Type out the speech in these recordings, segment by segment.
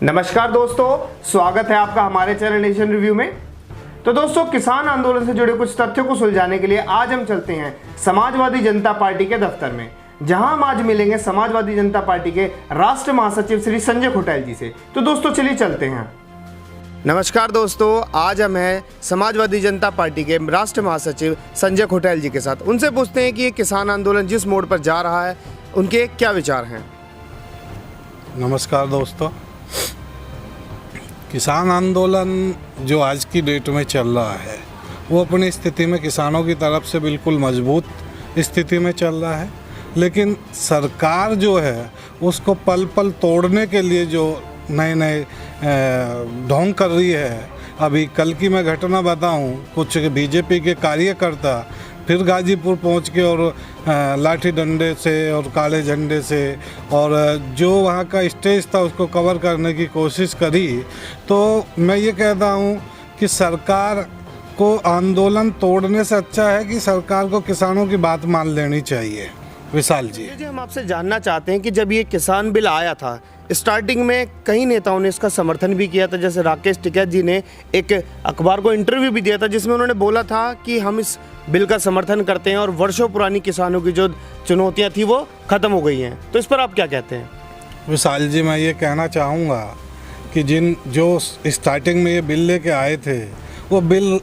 नमस्कार दोस्तों, स्वागत है आपका हमारे चैनल नेशन रिव्यू में। तो दोस्तों, किसान आंदोलन से जुड़े कुछ तथ्यों को सुलझाने के लिए आज हम चलते हैं समाजवादी जनता पार्टी के दफ्तर में, जहां हम आज मिलेंगे समाजवादी जनता पार्टी के राष्ट्रीय महासचिव श्री संजय खोटेल जी से। तो दोस्तों चलिए चलते हैं। नमस्कार दोस्तों, आज हम हैं समाजवादी जनता पार्टी के राष्ट्रीय महासचिव संजय खोटेल जी के साथ। उनसे पूछते हैं कि ये किसान आंदोलन जिस मोड़ पर जा रहा है उनके क्या विचार हैं। नमस्कार दोस्तों, किसान आंदोलन जो आज की डेट में चल रहा है वो अपनी स्थिति में किसानों की तरफ से बिल्कुल मजबूत स्थिति में चल रहा है, लेकिन सरकार जो है उसको पल पल तोड़ने के लिए जो नए नए ढोंग कर रही है। अभी कल की मैं घटना बताऊं, कुछ बीजेपी के कार्यकर्ता फिर गाजीपुर पहुंच के और लाठी डंडे से और काले झंडे से और जो वहाँ का स्टेज था उसको कवर करने की कोशिश करी। तो मैं ये कहता हूँ कि सरकार को आंदोलन तोड़ने से अच्छा है कि सरकार को किसानों की बात मान लेनी चाहिए। विशाल जी, हम आपसे जानना चाहते हैं कि जब ये किसान बिल आया था, स्टार्टिंग में कई नेताओं ने इसका समर्थन भी किया था। जैसे राकेश टिकैत जी ने एक अखबार को इंटरव्यू भी दिया था जिसमें उन्होंने बोला था कि हम इस बिल का समर्थन करते हैं और वर्षों पुरानी किसानों की जो चुनौतियां थी वो खत्म हो गई हैं। तो इस पर आप क्या कहते हैं? विशाल जी, मैं ये कहना चाहूँगा कि जो स्टार्टिंग में ये बिल लेके आए थे वो बिल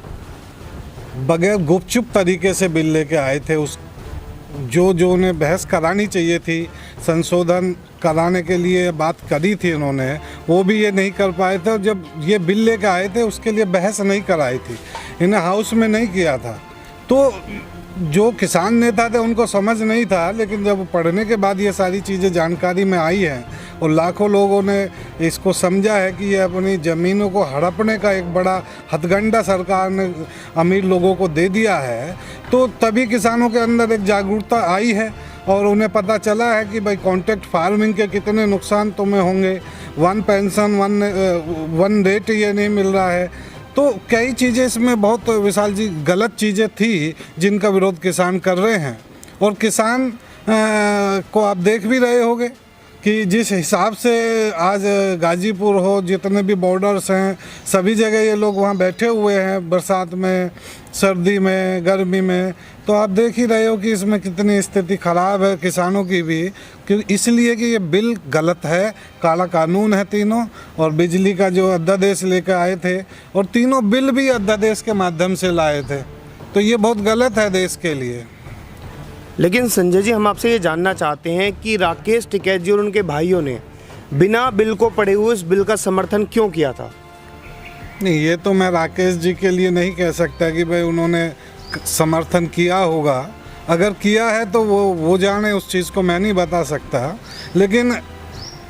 बगैर गुपचुप तरीके से बिल लेके आए थे। उस जो उन्हें बहस करानी चाहिए थी, संशोधन कराने के लिए बात करी थी उन्होंने, वो भी ये नहीं कर पाए थे। और जब ये बिल लेकर आए थे उसके लिए बहस नहीं कराई थी, इन्हें हाउस में नहीं किया था। तो जो किसान नेता थे उनको समझ नहीं था, लेकिन जब पढ़ने के बाद ये सारी चीज़ें जानकारी में आई हैं और लाखों लोगों ने इसको समझा है कि ये अपनी ज़मीनों को हड़पने का एक बड़ा हथकंडा सरकार ने अमीर लोगों को दे दिया है, तो तभी किसानों के अंदर एक जागरूकता आई है और उन्हें पता चला है कि भाई कॉन्ट्रैक्ट फार्मिंग के कितने नुकसान तुम्हें होंगे। वन पेंशन वन रेट ये नहीं मिल रहा है। तो कई चीज़ें इसमें बहुत, विशाल जी, गलत चीज़ें थी जिनका विरोध किसान कर रहे हैं। और किसान को आप देख भी रहे होंगे कि जिस हिसाब से आज गाजीपुर हो, जितने भी बॉर्डर्स हैं, सभी जगह ये लोग वहाँ बैठे हुए हैं, बरसात में, सर्दी में, गर्मी में। तो आप देख ही रहे हो कि इसमें कितनी स्थिति ख़राब है किसानों की भी, क्योंकि इसलिए कि ये बिल गलत है, काला कानून है तीनों। और बिजली का जो अध्यादेश लेकर आए थे, और तीनों बिल भी अध्यादेश के माध्यम से लाए थे, तो ये बहुत गलत है देश के लिए। लेकिन संजय जी, हम आपसे ये जानना चाहते हैं कि राकेश टिकैत जी और उनके भाइयों ने बिना बिल को पढ़े हुए इस बिल का समर्थन क्यों किया था? नहीं, ये तो मैं राकेश जी के लिए नहीं कह सकता कि भाई उन्होंने समर्थन किया होगा। अगर किया है तो वो जाने, उस चीज़ को मैं नहीं बता सकता। लेकिन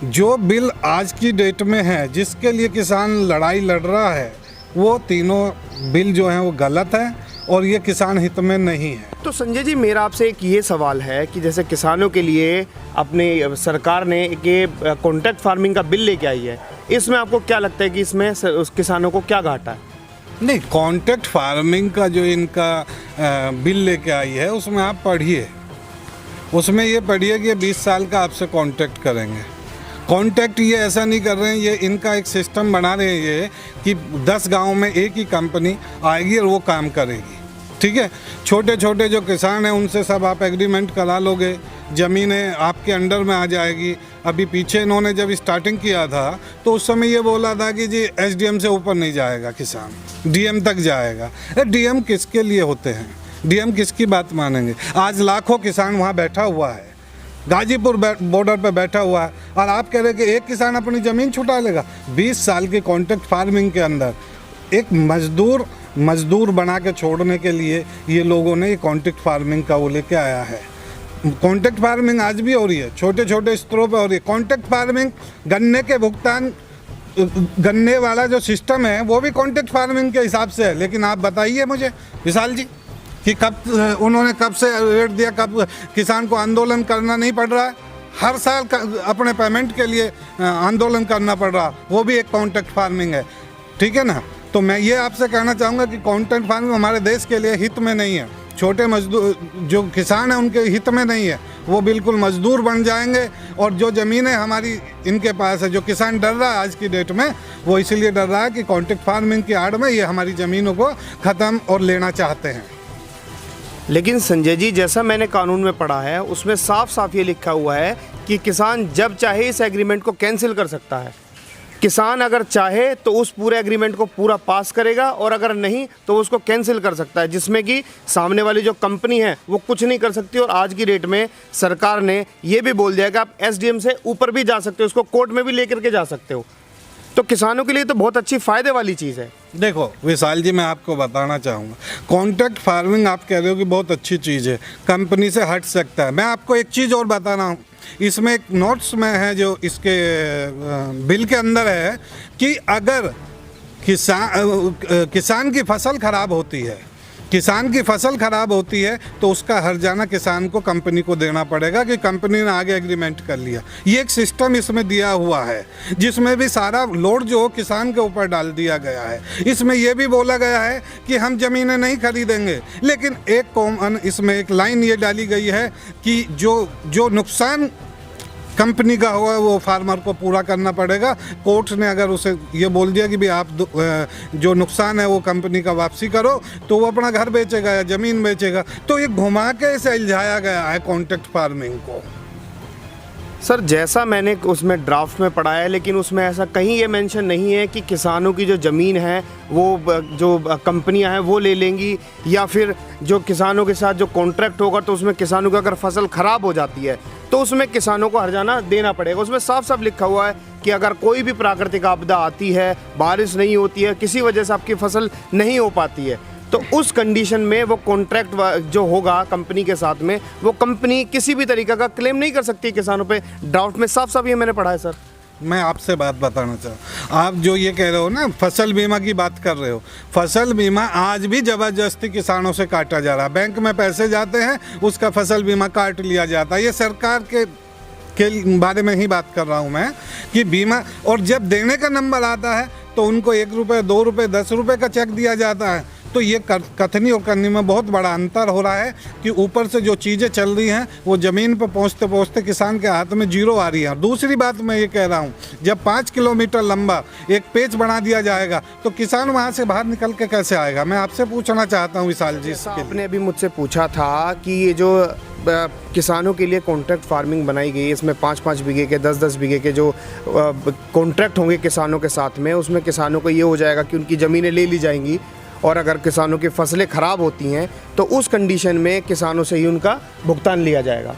जो बिल आज की डेट में है, जिसके लिए किसान लड़ाई लड़ रहा है, वो तीनों बिल जो हैं वो गलत है और ये किसान हित में नहीं है। तो संजय जी, मेरा आपसे एक ये सवाल है कि जैसे किसानों के लिए अपने सरकार ने एक कॉन्ट्रैक्ट फार्मिंग का बिल लेके आई है, इसमें आपको क्या लगता है कि इसमें उस किसानों को क्या घाटा है? नहीं, कॉन्ट्रैक्ट फार्मिंग का जो इनका बिल लेके आई है उसमें आप पढ़िए, उसमें ये पढ़िए कि 20 साल का आपसे कॉन्ट्रैक्ट करेंगे। कॉन्ट्रैक्ट ये ऐसा नहीं कर रहे हैं, ये इनका एक सिस्टम बना रहे हैं ये कि 10 गांव में एक ही कंपनी आएगी और वो काम करेगी। ठीक है, छोटे छोटे जो किसान हैं उनसे सब आप एग्रीमेंट करा लोगे, ज़मीनें आपके अंडर में आ जाएगी। अभी पीछे इन्होंने जब स्टार्टिंग किया था तो उस समय ये बोला था कि जी एसडीएम से ऊपर नहीं जाएगा किसान, डीएम तक जाएगा। डीएम किसके लिए होते हैं? डीएम किसकी बात मानेंगे? आज लाखों किसान वहाँ बैठा हुआ है, गाजीपुर बॉर्डर पर बैठा हुआ है, और आप कह रहे कि एक किसान अपनी ज़मीन छुटा लेगा। 20 साल की कॉन्ट्रैक्ट फार्मिंग के अंदर एक मजदूर बना के छोड़ने के लिए ये लोगों ने ये कॉन्ट्रैक्ट फार्मिंग का वो लेके आया है। कॉन्ट्रैक्ट फार्मिंग आज भी हो रही है, छोटे छोटे स्तरों पे हो रही है। कॉन्ट्रैक्ट फार्मिंग, गन्ने के भुगतान, गन्ने वाला जो सिस्टम है वो भी कॉन्ट्रैक्ट फार्मिंग के हिसाब से है। लेकिन आप बताइए मुझे विशाल जी कि कब से रेट दिया, कब किसान को आंदोलन करना नहीं पड़ रहा है? हर साल अपने पेमेंट के लिए आंदोलन करना पड़ रहा, वो भी एक कॉन्ट्रैक्ट फार्मिंग है। ठीक है ना? तो मैं ये आपसे कहना चाहूँगा कि कॉन्ट्रैक्ट फार्मिंग हमारे देश के लिए हित में नहीं है, छोटे मजदूर जो किसान हैं उनके हित में नहीं है। वो बिल्कुल मजदूर बन जाएंगे। और जो ज़मीनें हमारी इनके पास है, जो किसान डर रहा है आज की डेट में, वो इसीलिए डर रहा है कि कॉन्ट्रैक्ट फार्मिंग की आड़ में ये हमारी ज़मीनों को ख़त्म और लेना चाहते हैं। लेकिन संजय जी, जैसा मैंने कानून में पढ़ा है उसमें साफ साफ ये लिखा हुआ है कि किसान जब चाहे इस एग्रीमेंट को कैंसिल कर सकता है। किसान अगर चाहे तो उस पूरे एग्रीमेंट को पूरा पास करेगा और अगर नहीं तो उसको कैंसिल कर सकता है, जिसमें कि सामने वाली जो कंपनी है वो कुछ नहीं कर सकती। और आज की डेट में सरकार ने ये भी बोल दिया कि आप एसडीएम से ऊपर भी जा सकते हो, उसको कोर्ट में भी लेकर के जा सकते हो। तो किसानों के लिए तो बहुत अच्छी फ़ायदे वाली चीज़ है। देखो विशाल जी, मैं आपको बताना चाहूँगा, कॉन्ट्रैक्ट फार्मिंग आप कह रहे हो कि बहुत अच्छी चीज़ है, कंपनी से हट सकता है। मैं आपको एक चीज़ और बता रहा हूँ, इसमें एक नोट्स में है जो इसके बिल के अंदर है कि अगर किसान की फसल खराब होती है, किसान की फसल खराब होती है तो उसका हर्जाना किसान को कंपनी को देना पड़ेगा कि कंपनी ने आगे एग्रीमेंट कर लिया। ये एक सिस्टम इसमें दिया हुआ है जिसमें भी सारा लोड जो किसान के ऊपर डाल दिया गया है। इसमें यह भी बोला गया है कि हम ज़मीनें नहीं खरीदेंगे, लेकिन एक कॉमन इसमें एक लाइन ये डाली गई है कि जो नुकसान कंपनी का होगा वो फार्मर को पूरा करना पड़ेगा। कोर्ट ने अगर उसे ये बोल दिया कि भाई आप जो नुकसान है वो कंपनी का वापसी करो, तो वो अपना घर बेचेगा या ज़मीन बेचेगा। तो ये घुमा के इसे उलझाया गया है कॉन्ट्रैक्ट फार्मिंग को। सर, जैसा मैंने उसमें ड्राफ्ट में पढ़ा है, लेकिन उसमें ऐसा कहीं ये मेंशन नहीं है कि किसानों की जो ज़मीन है वो जो कंपनियां हैं वो ले लेंगी, या फिर जो किसानों के साथ जो कॉन्ट्रैक्ट होगा तो उसमें किसानों की अगर फसल ख़राब हो जाती है तो उसमें किसानों को हर्जाना देना पड़ेगा। उसमें साफ साफ लिखा हुआ है कि अगर कोई भी प्राकृतिक आपदा आती है, बारिश नहीं होती है, किसी वजह से आपकी फसल नहीं हो पाती है, तो उस कंडीशन में वो कॉन्ट्रैक्ट जो होगा कंपनी के साथ में, वो कंपनी किसी भी तरीके का क्लेम नहीं कर सकती किसानों पे। ड्राफ्ट में साफ साफ ये मैंने पढ़ा है सर। मैं आपसे बात बताना चाहूँ, आप जो ये कह रहे हो ना, फसल बीमा की बात कर रहे हो, फसल बीमा आज भी ज़बरदस्ती किसानों से काटा जा रहा है। बैंक में पैसे जाते हैं, उसका फसल बीमा काट लिया जाता है। ये सरकार के बारे में ही बात कर रहा हूँ मैं कि बीमा, और जब देने का नंबर आता है तो उनको 1 रुपये, 2 रुपये, 10 रुपये का चेक दिया जाता है। तो ये कथनी और करनी में बहुत बड़ा अंतर हो रहा है कि ऊपर से जो चीज़ें चल रही हैं वो ज़मीन पर पहुँचते पहुँचते किसान के हाथ में जीरो आ रही है। दूसरी बात मैं ये कह रहा हूँ, जब 5 किलोमीटर लंबा एक पेच बना दिया जाएगा तो किसान वहाँ से बाहर निकल के कैसे आएगा? मैं आपसे पूछना चाहता हूँ विशाल जी। आपने अभी मुझसे पूछा था कि ये जो किसानों के लिए कॉन्ट्रैक्ट फार्मिंग बनाई गई है, इसमें 5-5 बीघे के, 10-10 बीघे के जो कॉन्ट्रैक्ट होंगे किसानों के साथ में, उसमें किसानों को ये हो जाएगा कि उनकी ज़मीनें ले ली जाएंगी और अगर किसानों की फसलें ख़राब होती हैं तो उस कंडीशन में किसानों से ही उनका भुगतान लिया जाएगा।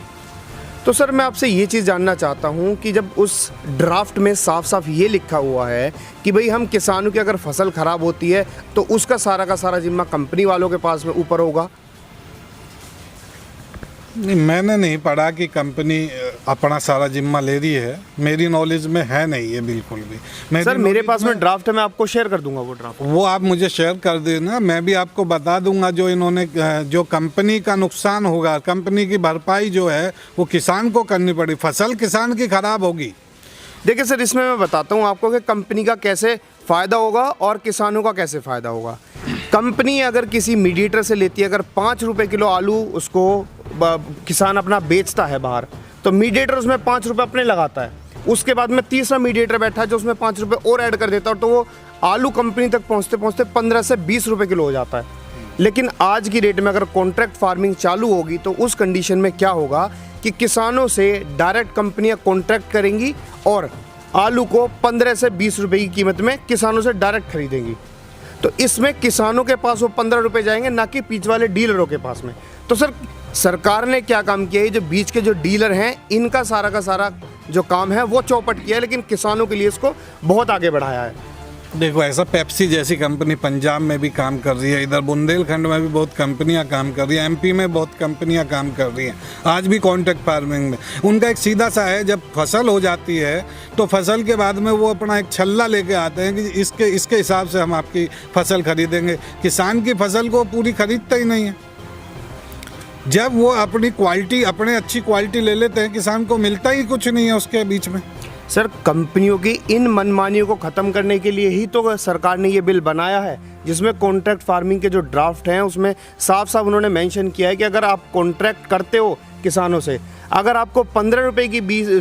तो सर, मैं आपसे ये चीज़ जानना चाहता हूँ कि जब उस ड्राफ्ट में साफ साफ ये लिखा हुआ है कि भाई हम किसानों की अगर फसल ख़राब होती है तो उसका सारा का सारा जिम्मा कंपनी वालों के पास में ऊपर होगा। नहीं, मैंने नहीं पढ़ा कि कंपनी अपना सारा जिम्मा ले रही है, मेरी नॉलेज में है नहीं ये बिल्कुल भी। सर, मेरे पास में ड्राफ्ट है, मैं आपको शेयर कर दूंगा वो ड्राफ्ट। वो आप मुझे शेयर कर देना, मैं भी आपको बता दूंगा जो इन्होंने जो कंपनी का नुकसान होगा, कंपनी की भरपाई जो है वो किसान को करनी पड़ी। फसल किसान की खराब होगी। देखिए सर, इसमें मैं बताता हूँ आपको कि कंपनी का कैसे फ़ायदा होगा और किसानों का कैसे फ़ायदा होगा। कंपनी अगर किसी मीडिएटर से लेती है, अगर 5 रुपये किलो आलू उसको किसान अपना बेचता है बाहर, तो मीडिएटर उसमें 5 रुपये अपने लगाता है। उसके बाद में तीसरा मीडिएटर बैठा है जो उसमें 5 रुपये और ऐड कर देता है, तो वो आलू कंपनी तक पहुँचते पहुँचते 15 से 20 रुपये किलो हो जाता है। लेकिन आज की डेट में अगर कॉन्ट्रैक्ट फार्मिंग चालू होगी तो उस कंडीशन में क्या होगा कि किसानों से डायरेक्ट कंपनियां कॉन्ट्रैक्ट करेंगी और आलू को 15 से 20 रुपए की कीमत में किसानों से डायरेक्ट खरीदेंगी। तो इसमें किसानों के पास वो 15 रुपए जाएंगे, ना कि बीच वाले डीलरों के पास में। तो सर, सरकार ने क्या काम किया है, जो बीच के जो डीलर हैं इनका सारा का सारा जो काम है वो चौपट किया है, लेकिन किसानों के लिए इसको बहुत आगे बढ़ाया है। देखो, ऐसा पेप्सी जैसी कंपनी पंजाब में भी काम कर रही है, इधर बुंदेलखंड में भी बहुत कंपनियां काम कर रही हैं, एमपी में बहुत कंपनियां काम कर रही हैं, आज भी कॉन्ट्रैक्ट फार्मिंग में। उनका एक सीधा सा है, जब फसल हो जाती है तो फसल के बाद में वो अपना एक छल्ला लेके आते हैं कि इसके हिसाब से हम आपकी फसल खरीदेंगे। किसान की फसल को पूरी खरीदता ही नहीं है। जब वो अपनी क्वालिटी, अपने अच्छी क्वालिटी ले लेते हैं, किसान को मिलता ही कुछ नहीं है उसके बीच में। सर, कंपनियों की इन मनमानियों को ख़त्म करने के लिए ही तो सरकार ने ये बिल बनाया है, जिसमें कॉन्ट्रैक्ट फार्मिंग के जो ड्राफ्ट हैं उसमें साफ साफ उन्होंने मेंशन किया है कि अगर आप कॉन्ट्रैक्ट करते हो किसानों से, अगर आपको 15 रुपए की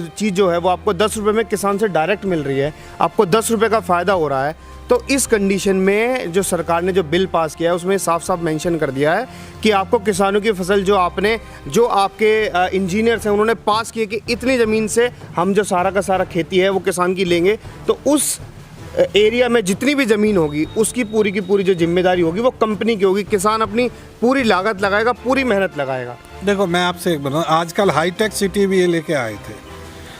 चीज़ जो है वो आपको 10 रुपए में किसान से डायरेक्ट मिल रही है, आपको 10 रुपए का फ़ायदा हो रहा है, तो इस कंडीशन में जो सरकार ने जो बिल पास किया है उसमें साफ साफ मेंशन कर दिया है कि आपको किसानों की फसल जो आपके इंजीनियर्स हैं उन्होंने पास किए कि इतनी ज़मीन से हम जो सारा का सारा खेती है वो किसान की लेंगे, तो उस एरिया में जितनी भी ज़मीन होगी उसकी पूरी की पूरी जो जिम्मेदारी होगी वो कंपनी की होगी। किसान अपनी पूरी लागत लगाएगा, पूरी मेहनत लगाएगा। देखो मैं आपसे एक बताऊँ, आजकल हाईटेक सिटी भी ये लेके आए थे।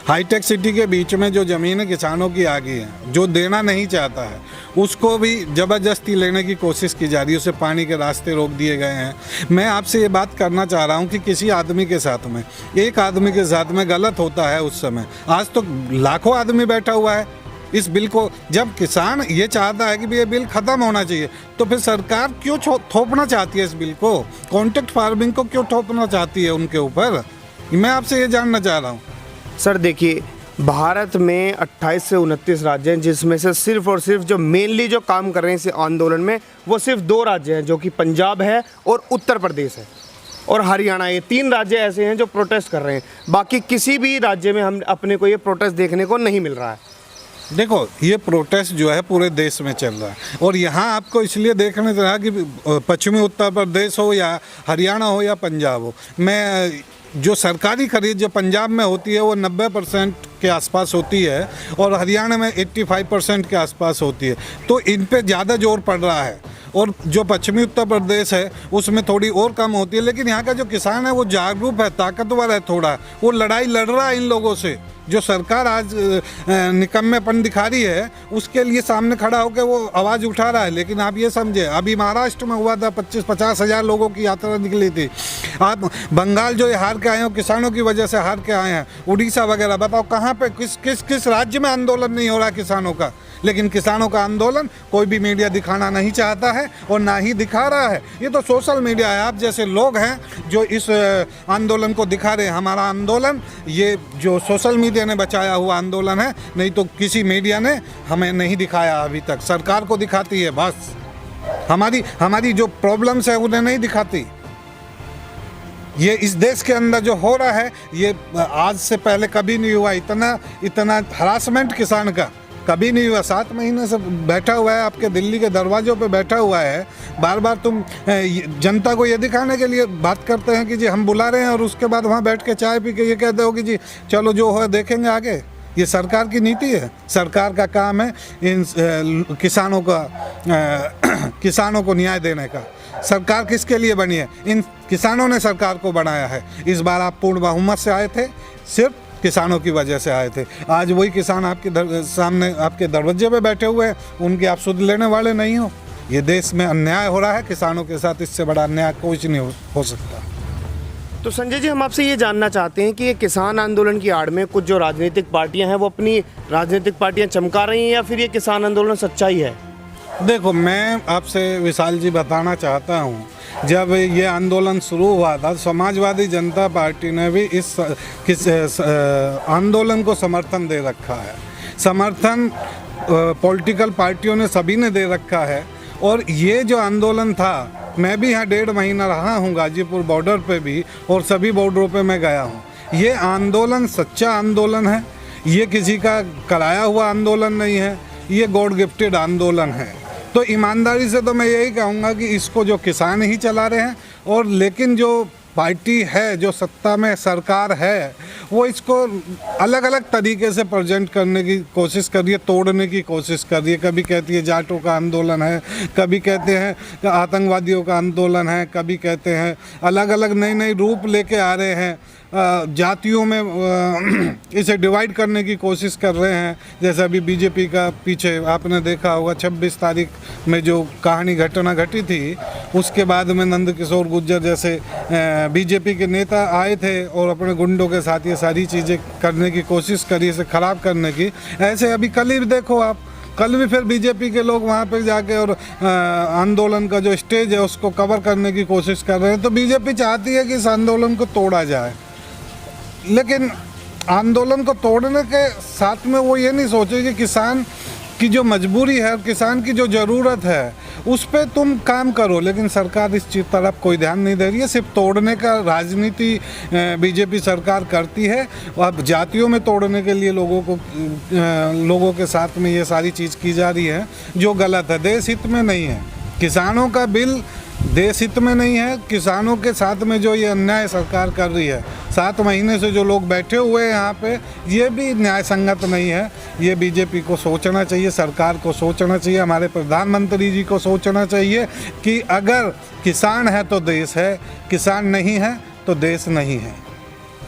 हाईटेक सिटी के बीच में जो ज़मीनें किसानों की आ गई हैं, जो देना नहीं चाहता है उसको भी ज़बरदस्ती लेने की कोशिश की जा रही है, उसे पानी के रास्ते रोक दिए गए हैं। मैं आपसे ये बात करना चाह रहा हूँ कि किसी आदमी के साथ में, एक आदमी के साथ में गलत होता है उस समय, आज तो लाखों आदमी बैठा हुआ है इस बिल को। जब किसान ये चाहता है कि ये बिल ख़त्म होना चाहिए, तो फिर सरकार क्यों थोपना चाहती है इस बिल को, कॉन्ट्रैक्ट फार्मिंग को क्यों थोपना चाहती है उनके ऊपर? मैं आपसे ये जानना चाह रहा हूँ। सर देखिए, भारत में 28 से 29 राज्य हैं, जिसमें से सिर्फ और सिर्फ जो मेनली जो काम कर रहे हैं इस आंदोलन में वो सिर्फ 2 राज्य हैं, जो कि पंजाब है और उत्तर प्रदेश है और हरियाणा। ये 3 राज्य ऐसे हैं जो प्रोटेस्ट कर रहे हैं। बाकी किसी भी राज्य में हम अपने को ये प्रोटेस्ट देखने को नहीं मिल रहा है। देखो ये प्रोटेस्ट जो है पूरे देश में चल रहा है, और यहाँ आपको इसलिए देखने को रहा कि पश्चिमी उत्तर प्रदेश हो या हरियाणा हो या पंजाब हो, मैं जो सरकारी खरीद जो पंजाब में होती है वो 90% के आसपास होती है और हरियाणा में 85% के आसपास होती है, तो इन पे ज़्यादा जोर पड़ रहा है। और जो पश्चिमी उत्तर प्रदेश है उसमें थोड़ी और कम होती है, लेकिन यहाँ का जो किसान है वो जागरूक है, ताकतवर है, थोड़ा वो लड़ाई लड़ रहा है इन लोगों से। जो सरकार आज निकम्मेपन दिखा रही है उसके लिए सामने खड़ा होकर वो आवाज़ उठा रहा है। लेकिन आप ये समझे, अभी महाराष्ट्र में हुआ था 25-50 हज़ार लोगों की यात्रा निकली थी। आप बंगाल जो हार के आए हो, किसानों की वजह से हार के आए हैं, उड़ीसा वगैरह, बताओ कहाँ पे किस राज्य में आंदोलन नहीं हो रहा किसानों का? लेकिन किसानों का आंदोलन कोई भी मीडिया दिखाना नहीं चाहता है और ना ही दिखा रहा है। ये तो सोशल मीडिया है, आप जैसे लोग हैं जो इस आंदोलन को दिखा रहे हैं। हमारा आंदोलन ये जो सोशल मीडिया ने बचाया हुआ आंदोलन है, नहीं तो किसी मीडिया ने हमें नहीं दिखाया अभी तक। सरकार को दिखाती है बस, हमारी जो प्रॉब्लम्स है उन्हें नहीं दिखाती। ये इस देश के अंदर जो हो रहा है ये आज से पहले कभी नहीं हुआ। इतना हरासमेंट किसान का कभी नहीं हुआ। 7 महीने से बैठा हुआ है, आपके दिल्ली के दरवाजों पे बैठा हुआ है। बार बार तुम जनता को ये दिखाने के लिए बात करते हैं कि जी हम बुला रहे हैं, और उसके बाद वहाँ बैठ के चाय पी के ये कहते हो कि जी चलो जो हो देखेंगे आगे। ये सरकार की नीति है। सरकार का काम है इन किसानों को न्याय देने का। सरकार किसके लिए बनी है? इन किसानों ने सरकार को बनाया है। इस बार आप पूर्ण बहुमत से आए थे, सिर्फ किसानों की वजह से आए थे। आज वही किसान आपके सामने आपके दरवाजे पे बैठे हुए हैं, उनकी आप सुध लेने वाले नहीं हो। ये देश में अन्याय हो रहा है किसानों के साथ, इससे बड़ा अन्याय कुछ नहीं हो सकता। तो संजय जी, हम आपसे ये जानना चाहते हैं कि ये किसान आंदोलन की आड़ में कुछ जो राजनीतिक पार्टियां हैं वो अपनी राजनीतिक पार्टियां चमका रही हैं, या फिर ये किसान आंदोलन सच्चाई है? देखो मैं आपसे विशाल जी बताना चाहता हूँ, जब ये आंदोलन शुरू हुआ था समाजवादी जनता पार्टी ने भी इस आंदोलन को समर्थन दे रखा है। समर्थन पॉलिटिकल पार्टियों ने सभी ने दे रखा है। और ये जो आंदोलन था, मैं भी यहाँ 1.5 महीना रहा हूँ गाजीपुर बॉर्डर पे भी, और सभी बॉर्डरों पे मैं गया हूँ। ये आंदोलन सच्चा आंदोलन है, ये किसी का कराया हुआ आंदोलन नहीं है, ये गॉड गिफ्टेड आंदोलन है। तो ईमानदारी से तो मैं यही कहूँगा कि इसको जो किसान ही चला रहे हैं, और लेकिन जो पार्टी है, जो सत्ता में सरकार है, वो इसको अलग अलग तरीके से प्रेजेंट करने की कोशिश कर रही है, तोड़ने की कोशिश कर रही है। कभी कहती है जाटों का आंदोलन है, कभी कहते हैं कि आतंकवादियों का आंदोलन है, कभी कहते हैं अलग अलग नए रूप लेके आ रहे हैं। जातियों में इसे डिवाइड करने की कोशिश कर रहे हैं। जैसे अभी बीजेपी का पीछे आपने देखा होगा 26 तारीख में जो घटना घटी थी, उसके बाद में नंद किशोर गुर्जर जैसे बीजेपी के नेता आए थे और अपने गुंडों के साथ ये सारी चीज़ें करने की कोशिश करी, इसे ख़राब करने की। ऐसे अभी कल ही देखो आप, कल भी फिर बीजेपी के लोग वहाँ पे जाके और आंदोलन का जो स्टेज है उसको कवर करने की कोशिश कर रहे हैं। तो बीजेपी चाहती है कि इस आंदोलन को तोड़ा जाए, लेकिन आंदोलन को तोड़ने के साथ में वो ये नहीं सोचे कि किसान की जो मजबूरी है, किसान की जो ज़रूरत है, उस पे तुम काम करो, लेकिन सरकार इस चीज़ तरफ कोई ध्यान नहीं दे रही है। सिर्फ तोड़ने का राजनीति बीजेपी सरकार करती है। अब जातियों में तोड़ने के लिए लोगों के साथ में ये सारी चीज़ की जा रही है, जो गलत है, देश हित में नहीं है। किसानों का बिल देश हित में नहीं है। किसानों के साथ में जो ये अन्याय सरकार कर रही है, 7 महीने से जो लोग बैठे हुए हैं यहाँ पे, ये भी न्याय संगत नहीं है। ये बीजेपी को सोचना चाहिए, सरकार को सोचना चाहिए, हमारे प्रधानमंत्री जी को सोचना चाहिए कि अगर किसान है तो देश है, किसान नहीं है तो देश नहीं है।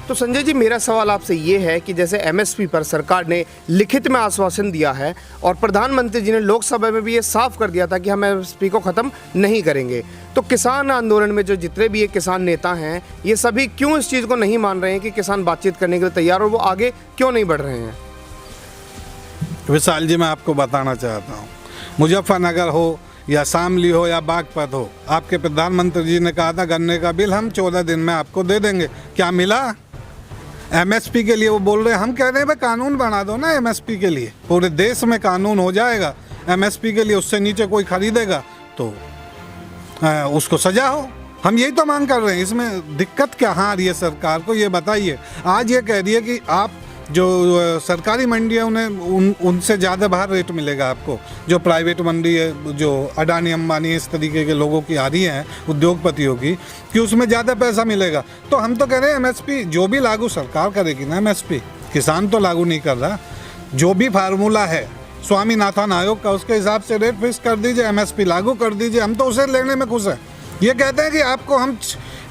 तो संजय जी, मेरा सवाल आपसे ये है कि जैसे एमएसपी पर सरकार ने लिखित में आश्वासन दिया है और प्रधानमंत्री जी ने लोकसभा में भी ये साफ कर दिया था कि हम एमएसपी को ख़त्म नहीं करेंगे, तो किसान आंदोलन में जो जितने भी ये किसान नेता हैं, ये सभी क्यों इस चीज़ को नहीं मान रहे हैं कि किसान बातचीत करने के लिए तैयार, और वो आगे क्यों नहीं बढ़ रहे हैं? विशाल जी, मैं आपको बताना चाहता हूँ, मुजफ्फरनगर हो या शामली हो या बागपत हो, आपके प्रधानमंत्री जी ने कहा था गन्ने का बिल हम 14 दिन में आपको दे देंगे। क्या मिला? एमएसपी के लिए वो बोल रहे हैं, हम कह रहे हैं भाई कानून बना दो ना एमएसपी के लिए, पूरे देश में कानून हो जाएगा एमएसपी के लिए, उससे नीचे कोई खरीदेगा तो उसको सजा हो। हम यही तो मांग कर रहे हैं। इसमें दिक्कत क्या आ रही है सरकार को, ये बताइए। आज ये कह रही है कि आप जो सरकारी मंडी है उनसे ज़्यादा बाहर रेट मिलेगा आपको। जो प्राइवेट मंडी है, जो अडानी अंबानी इस तरीके के लोगों की आ रही हैं, उद्योगपतियों की, कि उसमें ज़्यादा पैसा मिलेगा। तो हम तो कह रहे हैं एमएसपी जो भी लागू सरकार करेगी ना, एमएसपी किसान तो लागू नहीं कर रहा। जो भी फार्मूला है स्वामीनाथन आयोग का, उसके हिसाब से रेट फिक्स कर दीजिए, एमएसपी लागू कर दीजिए, हम तो उसे लेने में खुश हैं। ये कहते हैं कि आपको हम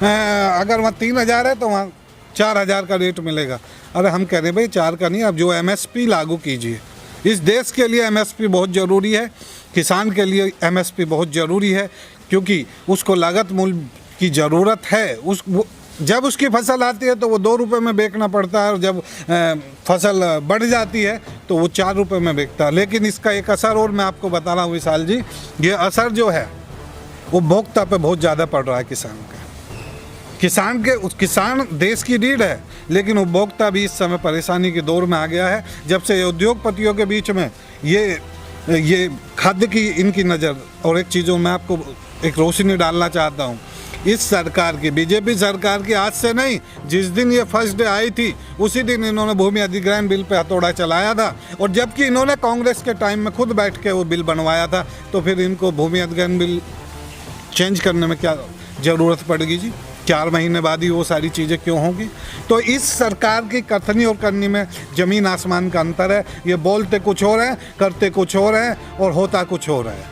अगर वहाँ 3000 है तो वहाँ 4000 का रेट मिलेगा। अरे हम कह रहे हैं भाई 4 का नहीं, आप जो एमएसपी लागू कीजिए। इस देश के लिए एमएसपी बहुत ज़रूरी है, किसान के लिए एमएसपी बहुत ज़रूरी है, क्योंकि उसको लागत मूल्य की ज़रूरत है। जब उसकी फसल आती है तो वो 2 रुपये में बेचना पड़ता है, और जब फसल बढ़ जाती है तो वो 4 रुपये में बिकता है। लेकिन इसका एक असर और मैं आपको बता रहा हूँ विशाल जी, ये असर जो है वो उपभोक्ता पे बहुत ज़्यादा पड़ रहा है। किसान देश की रीढ़ है, लेकिन उपभोक्ता भी इस समय परेशानी के दौर में आ गया है। जब से उद्योगपतियों के बीच में ये खाद्य की इनकी नज़र, और एक चीज़ों में आपको एक रोशनी डालना चाहता हूँ, इस सरकार की, बीजेपी सरकार की, आज से नहीं, जिस दिन ये फर्स्ट डे आई थी उसी दिन इन्होंने भूमि अधिग्रहण बिल पे हथौड़ा चलाया था। और जबकि इन्होंने कांग्रेस के टाइम में खुद बैठ के वो बिल बनवाया था, तो फिर इनको भूमि अधिग्रहण बिल चेंज करने में क्या ज़रूरत पड़ेगी जी? 4 महीने बाद ही वो सारी चीज़ें क्यों होंगी? तो इस सरकार की कथनी और करनी में ज़मीन आसमान का अंतर है। ये बोलते कुछ और हैं, करते कुछ और हैं, और होता कुछ और है।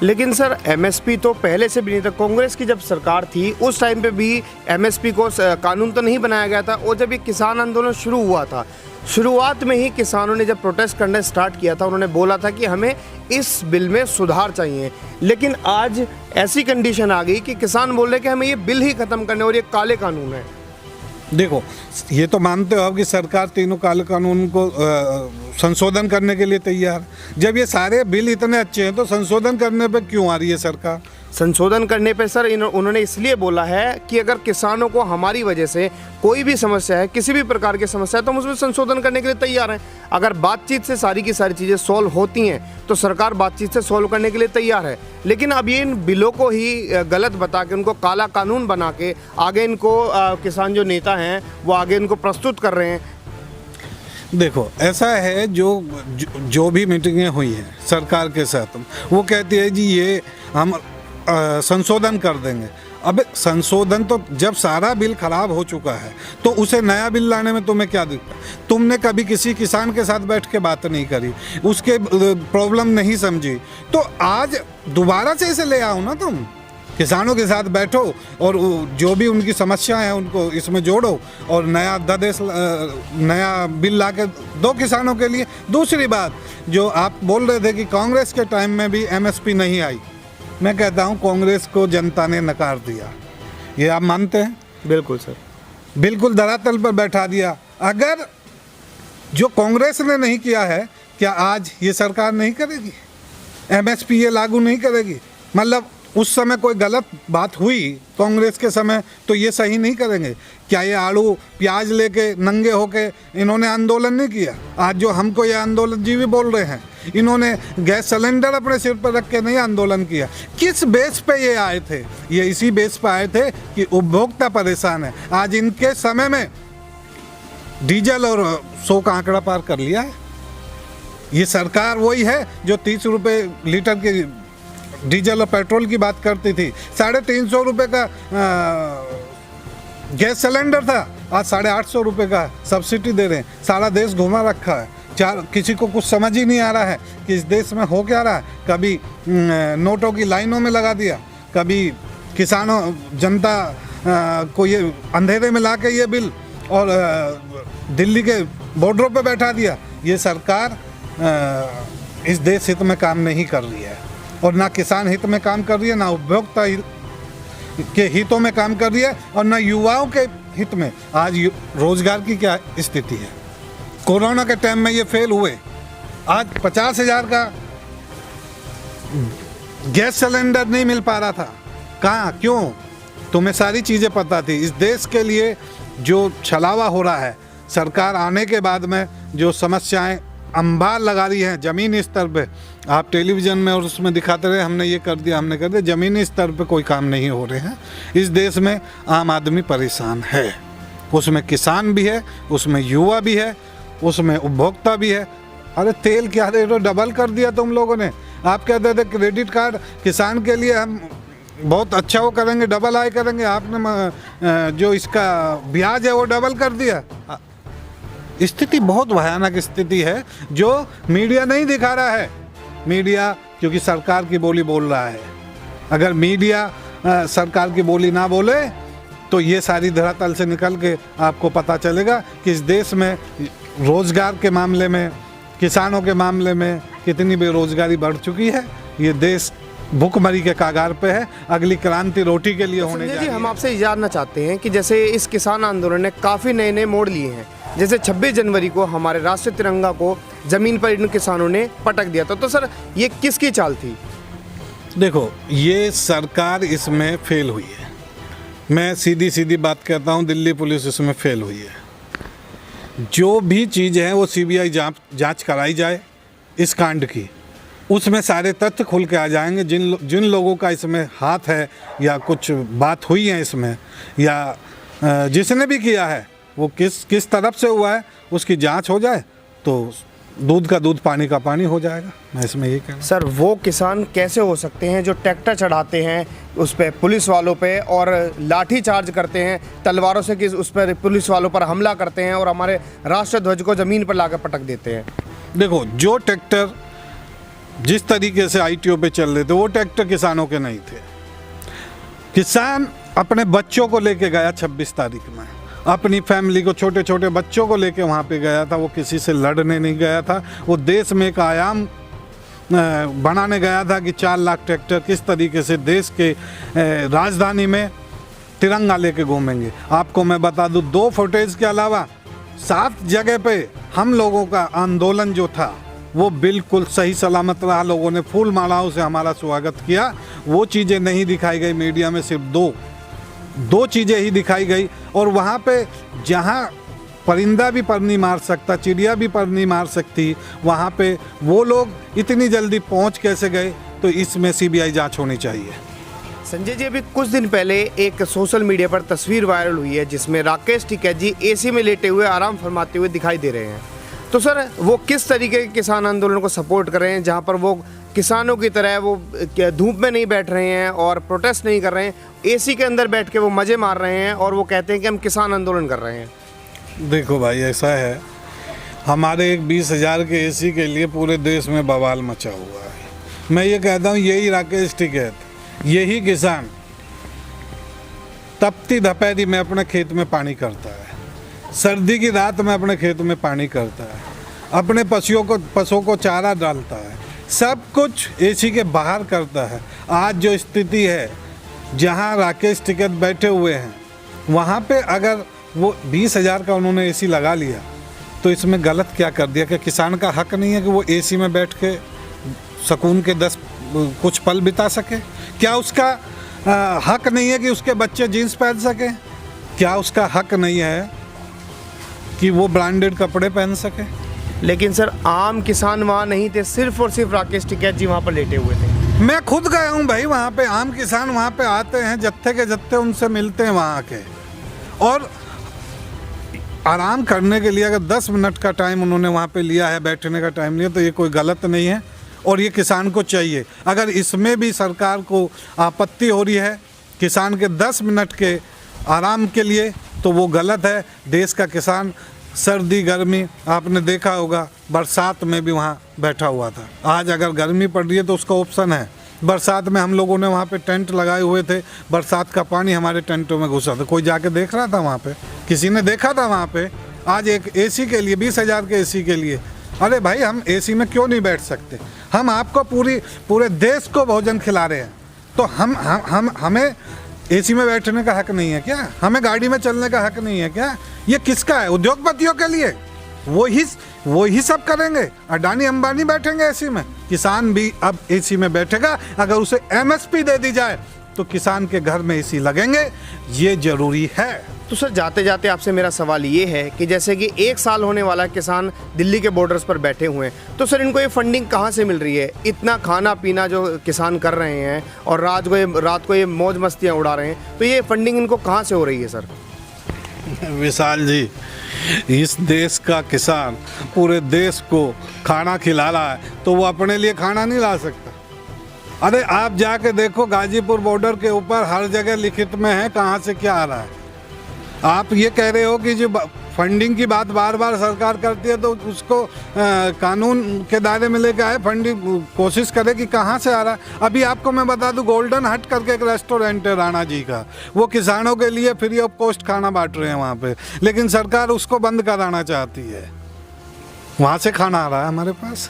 लेकिन सर, एमएसपी तो पहले से भी नहीं था। कांग्रेस की जब सरकार थी उस टाइम पे भी एमएसपी को कानून तो नहीं बनाया गया था। और जब ये किसान आंदोलन शुरू हुआ था, शुरुआत में ही किसानों ने जब प्रोटेस्ट करना स्टार्ट किया था, उन्होंने बोला था कि हमें इस बिल में सुधार चाहिए। लेकिन आज ऐसी कंडीशन आ गई कि किसान बोल रहे कि हमें ये बिल ही ख़त्म करने, और ये काले कानून है। देखो, ये तो मानते हो कि सरकार तीनों काले कानून को संशोधन करने के लिए तैयार। जब ये सारे बिल इतने अच्छे हैं तो संशोधन करने पे क्यों आ रही है सरकार? संशोधन करने पे सर उन्होंने इसलिए बोला है कि अगर किसानों को हमारी वजह से कोई भी समस्या है, किसी भी प्रकार की समस्या है, तो हम उसमें संशोधन करने के लिए तैयार हैं। अगर बातचीत से सारी की सारी चीज़ें सॉल्व होती हैं तो सरकार बातचीत से सॉल्व करने के लिए तैयार है। लेकिन अब ये इन बिलों को ही गलत बता के, उनको काला कानून बना के आगे इनको किसान जो नेता हैं वो आगे इनको प्रस्तुत कर रहे हैं। देखो, ऐसा है, जो भी मीटिंगें हुई हैं सरकार के साथ, वो कहती है जी ये हम संशोधन कर देंगे। अब संशोधन तो जब सारा बिल खराब हो चुका है तो उसे नया बिल लाने में तुम्हें क्या दिक्कत? तुमने कभी किसी किसान के साथ बैठ के बात नहीं करी, उसके प्रॉब्लम नहीं समझी, तो आज दोबारा से इसे ले आओ ना। तुम किसानों के साथ बैठो और जो भी उनकी समस्याएं हैं उनको इसमें जोड़ो, और नया अध्यादेश, नया बिल ला के दो किसानों के लिए। दूसरी बात, जो आप बोल रहे थे कि कांग्रेस के टाइम में भी एमएसपी नहीं आई, मैं कहता हूं कांग्रेस को जनता ने नकार दिया। ये आप मानते हैं? बिल्कुल सर, बिल्कुल धरातल पर बैठा दिया। अगर जो कांग्रेस ने नहीं किया है, क्या आज ये सरकार नहीं करेगी? एमएसपी ये लागू नहीं करेगी? मतलब उस समय कोई गलत बात हुई कांग्रेस के समय तो ये सही नहीं करेंगे? क्या ये आलू प्याज लेके नंगे होके इन्होंने आंदोलन नहीं किया? आज जो हमको ये आंदोलन जी भी बोल रहे हैं, इन्होंने गैस सिलेंडर अपने सिर पर रख के नहीं आंदोलन किया। किस बेस पे ये आए थे? ये इसी बेस पे आए थे कि उपभोक्ता परेशान है। आज इनके समय में डीजल और 100 का आंकड़ा पार कर लिया है। ये सरकार वही है जो 30 रुपये लीटर की डीजल और पेट्रोल की बात करती थी। 350 रुपये का गैस सिलेंडर था, आज 850 रुपये का सब्सिडी दे रहे हैं। सारा देश घुमा रखा है। किसी को कुछ समझ ही नहीं आ रहा है कि इस देश में हो क्या रहा है। कभी नोटों की लाइनों में लगा दिया, कभी किसानों जनता को ये अंधेरे में ला के ये बिल और दिल्ली के बॉर्डरों पे बैठा दिया। ये सरकार इस देश हित में काम नहीं कर रही है और ना किसान हित में काम कर रही है, ना उपभोक्ता के हितों में काम कर रही है और ना युवाओं के हित में। आज रोजगार की क्या स्थिति है? कोरोना के टाइम में ये फेल हुए। आज 50,000 का गैस सिलेंडर नहीं मिल पा रहा था। कहाँ, क्यों? तुम्हें सारी चीज़ें पता थी। इस देश के लिए जो छलावा हो रहा है, सरकार आने के बाद में जो समस्याएं अंबार लगा रही हैं ज़मीनी स्तर पे, आप टेलीविज़न में और उसमें दिखाते रहे हमने ये कर दिया, हमने कर दिया। ज़मीनी स्तर पे कोई काम नहीं हो रहे हैं। इस देश में आम आदमी परेशान है। उसमें किसान भी है, उसमें युवा भी है, उसमें उपभोक्ता भी है। अरे तेल क्या रेट डबल कर दिया तुम लोगों ने। आप कहते थे क्रेडिट कार्ड किसान के लिए हम बहुत अच्छा वो करेंगे, डबल आय करेंगे। आपने जो इसका ब्याज है वो डबल कर दिया। स्थिति बहुत भयानक स्थिति है जो मीडिया नहीं दिखा रहा है। मीडिया क्योंकि सरकार की बोली बोल रहा है। अगर मीडिया सरकार की बोली ना बोले तो ये सारी धरातल से निकल के आपको पता चलेगा कि इस देश में रोजगार के मामले में, किसानों के मामले में कितनी बेरोजगारी बढ़ चुकी है। ये देश भूखमरी के कागार पे है। अगली क्रांति रोटी के लिए होने जा रही है। हम आपसे ये जानना चाहते हैं कि जैसे इस किसान आंदोलन ने काफ़ी नए नए मोड़ लिए हैं। जैसे 26 जनवरी को हमारे राष्ट्रीय तिरंगा को ज़मीन पर इन किसानों ने पटक दिया था, तो सर ये किसकी चाल थी? देखो, ये सरकार इसमें फेल हुई है। मैं सीधी सीधी बात कहता हूँ, दिल्ली पुलिस इसमें फेल हुई है। जो भी चीज़ है वो सीबीआई जांच कराई जाए इस कांड की, उसमें सारे तथ्य खुल के आ जाएंगे। जिन लोगों का इसमें हाथ है या कुछ बात हुई है इसमें, या जिसने भी किया है वो किस तरफ से हुआ है, उसकी जांच हो जाए तो दूध का दूध, पानी का पानी हो जाएगा। मैं इसमें यही कहना। सर, वो किसान कैसे हो सकते हैं जो ट्रैक्टर चढ़ाते हैं उस पर पुलिस वालों पे और लाठी चार्ज करते हैं तलवारों से, कि उस पर पुलिस वालों पर हमला करते हैं और हमारे राष्ट्र ध्वज को ज़मीन पर लाकर पटक देते हैं? देखो, जो ट्रैक्टर जिस तरीके से ITO पे चल रहे थे वो ट्रैक्टर किसानों के नहीं थे। किसान अपने बच्चों को लेके गया 26 तारीख में, अपनी फैमिली को, छोटे छोटे बच्चों को लेके वहाँ पे गया था। वो किसी से लड़ने नहीं गया था। वो देश में एक आयाम बनाने गया था कि 4 लाख ट्रैक्टर किस तरीके से देश के राजधानी में तिरंगा लेके घूमेंगे। आपको मैं बता दूँ, 2 फुटेज के अलावा 7 जगह पे हम लोगों का आंदोलन जो था वो बिल्कुल सही सलामत रहा। लोगों ने फूल मालाओं से हमारा स्वागत किया। वो चीज़ें नहीं दिखाई गई मीडिया में। सिर्फ दो चीज़ें ही दिखाई गई। और वहाँ पे जहाँ परिंदा भी पर नहीं मार सकता, चिड़िया भी पर नहीं मार सकती, वहाँ पे वो लोग इतनी जल्दी पहुँच कैसे गए? तो इसमें CBI जांच होनी चाहिए। संजय जी, अभी कुछ दिन पहले एक सोशल मीडिया पर तस्वीर वायरल हुई है जिसमें राकेश टिकैत जी AC में लेटे हुए आराम फरमाते हुए दिखाई दे रहे हैं। तो सर, वो किस तरीके के किसान आंदोलन को सपोर्ट कर रहे हैं, जहाँ पर वो किसानों की तरह वो धूप में नहीं बैठ रहे हैं और प्रोटेस्ट नहीं कर रहे हैं, AC के अंदर बैठ के वो मज़े मार रहे हैं और वो कहते हैं कि हम किसान आंदोलन कर रहे हैं? देखो भाई, ऐसा है, हमारे एक 20,000 के AC के लिए पूरे देश में बवाल मचा हुआ है। मैं ये कहता हूँ, यही राकेश टिकैत, यही किसान तपती दोपहरी में अपने खेत में पानी करता है, सर्दी की रात में अपने खेत में पानी करता है, अपने पशुओं को चारा डालता है, सब कुछ AC के बाहर करता है। आज जो स्थिति है, जहाँ राकेश टिकैत बैठे हुए हैं, वहाँ पे अगर वो 20,000 का उन्होंने AC लगा लिया तो इसमें गलत क्या कर दिया? कि किसान का हक नहीं है कि वो AC में बैठ के सुकून के 10 कुछ पल बिता सके? क्या उसका हक नहीं है कि उसके बच्चे जीन्स पहन सकें? क्या उसका हक नहीं है कि वो ब्रांडेड कपड़े पहन सके? लेकिन सर आम किसान वहाँ नहीं थे, सिर्फ और सिर्फ राकेश टिकैत जी वहाँ पर लेटे हुए थे। मैं खुद गया हूँ भाई वहाँ पे, आम किसान वहाँ पे आते हैं, जत्थे के जत्थे उनसे मिलते हैं वहाँ के, और आराम करने के लिए अगर 10 मिनट का टाइम उन्होंने वहाँ पे लिया है, बैठने का टाइम लिया, तो ये कोई गलत नहीं है और ये किसान को चाहिए। अगर इसमें भी सरकार को आपत्ति हो रही है किसान के 10 मिनट के आराम के लिए, तो वो गलत है। देश का किसान सर्दी गर्मी आपने देखा होगा, बरसात में भी वहाँ बैठा हुआ था। आज अगर गर्मी पड़ रही है तो उसका ऑप्शन है, बरसात में हम लोगों ने वहाँ पे टेंट लगाए हुए थे, बरसात का पानी हमारे टेंटों में घुसा था, कोई जाके देख रहा था वहाँ पे? किसी ने देखा था वहाँ पे? आज एक एसी के लिए 20,000 के एसी के लिए, अरे भाई हम एसी में क्यों नहीं बैठ सकते? हम आपको पूरे देश को भोजन खिला रहे हैं, तो हमें एसी में बैठने का हक नहीं है क्या? हमें गाड़ी में चलने का हक नहीं है क्या? ये किसका है? उद्योगपतियों के लिए। वो ही सब करेंगे, अडानी अंबानी बैठेंगे एसी में, किसान भी अब एसी में बैठेगा। अगर उसे एमएसपी दे दी जाए तो किसान के घर में एसी लगेंगे, ये जरूरी है। तो सर जाते जाते आपसे मेरा सवाल ये है कि जैसे कि 1 साल होने वाला किसान दिल्ली के बॉर्डर्स पर बैठे हुए हैं, तो सर इनको ये फंडिंग कहाँ से मिल रही है? इतना खाना पीना जो किसान कर रहे हैं और रात को ये मौज मस्तियाँ उड़ा रहे हैं, तो ये फंडिंग इनको कहाँ से हो रही है सर? विशाल जी, इस देश का किसान पूरे देश को खाना खिला रहा है, तो वो अपने लिए खाना नहीं ला सकता? अरे आप जाके देखो, गाजीपुर बॉर्डर के ऊपर हर जगह लिखित में है कहाँ से क्या आ रहा है। आप ये कह रहे हो कि जो फंडिंग की बात बार बार सरकार करती है तो उसको कानून के दायरे में लेके आए, फंडिंग कोशिश करे कि कहाँ से आ रहा है। अभी आपको मैं बता दूं, गोल्डन हट करके एक रेस्टोरेंट है राणा जी का, वो किसानों के लिए फ्री ऑफ कॉस्ट खाना बांट रहे हैं वहाँ पे, लेकिन सरकार उसको बंद कराना चाहती है। वहाँ से खाना आ रहा है हमारे पास,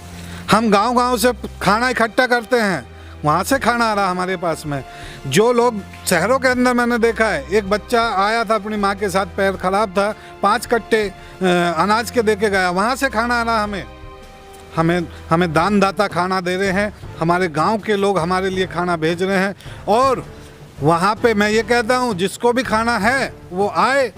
हम गाँव से खाना इकट्ठा करते हैं, वहाँ से खाना आ रहा हमारे पास में। जो लोग शहरों के अंदर, मैंने देखा है, एक बच्चा आया था अपनी माँ के साथ, पैर खराब था, 5 कट्टे अनाज के दे के गया, वहाँ से खाना आ रहा हमें दानदाता खाना दे रहे हैं, हमारे गांव के लोग हमारे लिए खाना भेज रहे हैं। और वहाँ पे मैं ये कहता हूँ, जिसको भी खाना है वो आए,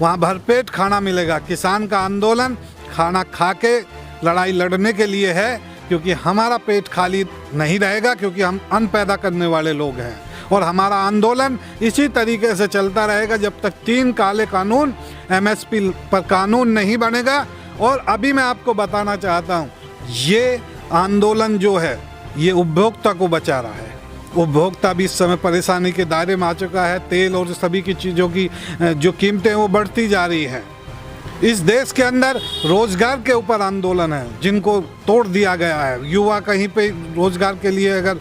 वहाँ भरपेट खाना मिलेगा। किसान का आंदोलन खाना खा के लड़ाई लड़ने के लिए है, क्योंकि हमारा पेट खाली नहीं रहेगा, क्योंकि हम अन्न पैदा करने वाले लोग हैं। और हमारा आंदोलन इसी तरीके से चलता रहेगा जब तक 3 काले कानून, एमएसपी पर कानून नहीं बनेगा। और अभी मैं आपको बताना चाहता हूँ, ये आंदोलन जो है ये उपभोक्ता को बचा रहा है। उपभोक्ता भी इस समय परेशानी के दायरे में आ चुका है। तेल और सभी की चीज़ों की जो कीमतें वो बढ़ती जा रही हैं। इस देश के अंदर रोजगार के ऊपर आंदोलन है, जिनको तोड़ दिया गया है। युवा कहीं पे रोजगार के लिए अगर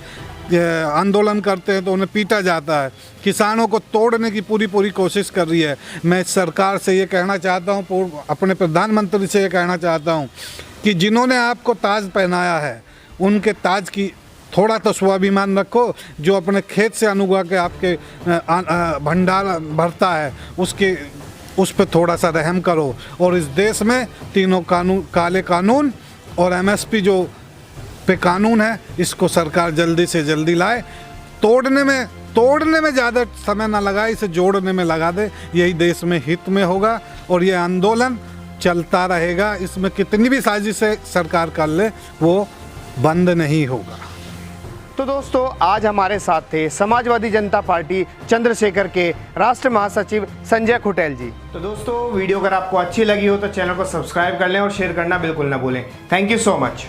आंदोलन करते हैं तो उन्हें पीटा जाता है। किसानों को तोड़ने की पूरी कोशिश कर रही है। मैं सरकार से ये कहना चाहता हूँ, अपने प्रधानमंत्री से ये कहना चाहता हूँ कि जिन्होंने आपको ताज पहनाया है, उनके ताज की थोड़ा तो स्वाभिमान रखो। जो अपने खेत से अन्न उगा के आपके भंडार भरता है, उस पर थोड़ा सा रहम करो। और इस देश में 3 कानून, काले कानून और एमएसपी जो पे कानून है, इसको सरकार जल्दी से जल्दी लाए। तोड़ने में ज़्यादा समय ना लगाए, इसे जोड़ने में लगा दे, यही देश में हित में होगा। और ये आंदोलन चलता रहेगा, इसमें कितनी भी साजिशें सरकार कर ले, वो बंद नहीं होगा। तो दोस्तों, आज हमारे साथ थे समाजवादी जनता पार्टी चंद्रशेखर के राष्ट्रीय महासचिव संजय खुटेल जी। तो दोस्तों, वीडियो अगर आपको अच्छी लगी हो तो चैनल को सब्सक्राइब कर लें और शेयर करना बिल्कुल ना भूलें। Thank you so much.